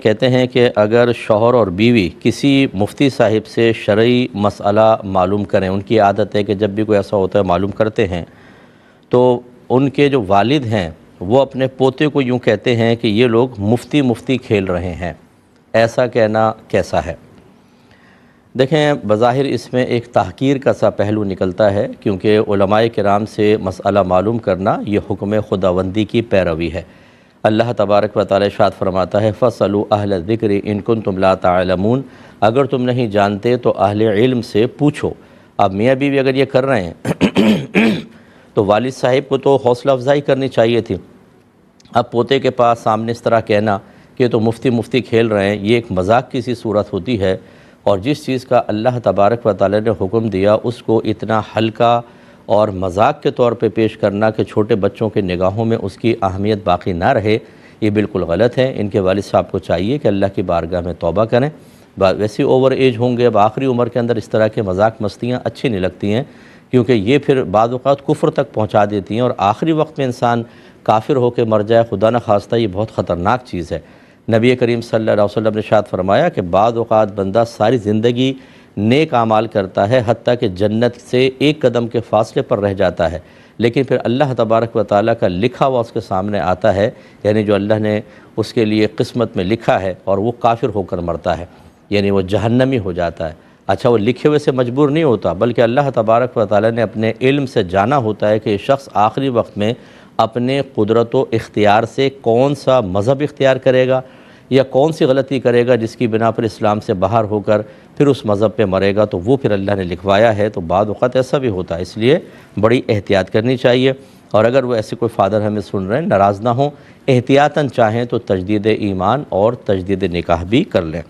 کہتے ہیں کہ اگر شوہر اور بیوی کسی مفتی صاحب سے شرعی مسئلہ معلوم کریں، ان کی عادت ہے کہ جب بھی کوئی ایسا ہوتا ہے معلوم کرتے ہیں، تو ان کے جو والد ہیں وہ اپنے پوتے کو یوں کہتے ہیں کہ یہ لوگ مفتی کھیل رہے ہیں، ایسا کہنا کیسا ہے؟ دیکھیں، بظاہر اس میں ایک تحقیر کا سا پہلو نکلتا ہے، کیونکہ علماء کرام سے مسئلہ معلوم کرنا یہ حکم خداوندی کی پیروی ہے۔ اللہ تبارک و تعالی ارشاد فرماتا ہے فَاسْأَلُوا أَهْلَ الذِّكْرِ إِن كُنتُمْ لَا تَعْلَمُونَ، اگر تم نہیں جانتے تو اہل علم سے پوچھو۔ اب میاں بیوی اگر یہ کر رہے ہیں تو والد صاحب کو تو حوصلہ افزائی کرنی چاہیے تھی۔ اب پوتے کے پاس سامنے اس طرح کہنا کہ تو مفتی کھیل رہے ہیں، یہ ایک مذاق کی سی صورت ہوتی ہے، اور جس چیز کا اللہ تبارک و تعالی نے حکم دیا اس کو اتنا ہلکا اور مذاق کے طور پہ پیش کرنا کہ چھوٹے بچوں کے نگاہوں میں اس کی اہمیت باقی نہ رہے، یہ بالکل غلط ہے۔ ان کے والد صاحب کو چاہیے کہ اللہ کی بارگاہ میں توبہ کریں۔ ویسے اوور ایج ہوں گے، اب آخری عمر کے اندر اس طرح کے مذاق مستیاں اچھی نہیں لگتی ہیں، کیونکہ یہ پھر بعض اوقات کفر تک پہنچا دیتی ہیں، اور آخری وقت میں انسان کافر ہو کے مر جائے، خدا نہ خواستہ، یہ بہت خطرناک چیز ہے۔ نبی کریم صلی اللہ علیہ وسلم نے ارشاد فرمایا کہ بعض اوقات بندہ ساری زندگی نیک اعمال کرتا ہے، حتیٰ کہ جنت سے ایک قدم کے فاصلے پر رہ جاتا ہے، لیکن پھر اللہ تبارک و تعالیٰ کا لکھا ہوا اس کے سامنے آتا ہے، یعنی جو اللہ نے اس کے لیے قسمت میں لکھا ہے، اور وہ کافر ہو کر مرتا ہے، یعنی وہ جہنمی ہو جاتا ہے۔ اچھا، وہ لکھے ہوئے سے مجبور نہیں ہوتا، بلکہ اللہ تبارک و تعالیٰ نے اپنے علم سے جانا ہوتا ہے کہ یہ شخص آخری وقت میں اپنے قدرت و اختیار سے کون سا مذہب اختیار کرے گا یا کون سی غلطی کرے گا جس کی بنا پر اسلام سے باہر ہو کر پھر اس مذہب پہ مرے گا، تو وہ پھر اللہ نے لکھوایا ہے۔ تو بعض اوقات ایسا بھی ہوتا ہے، اس لیے بڑی احتیاط کرنی چاہیے، اور اگر وہ ایسے کوئی فادر ہمیں سن رہے ہیں، ناراض نہ ہوں، احتیاطاً چاہیں تو تجدید ایمان اور تجدید نکاح بھی کر لیں۔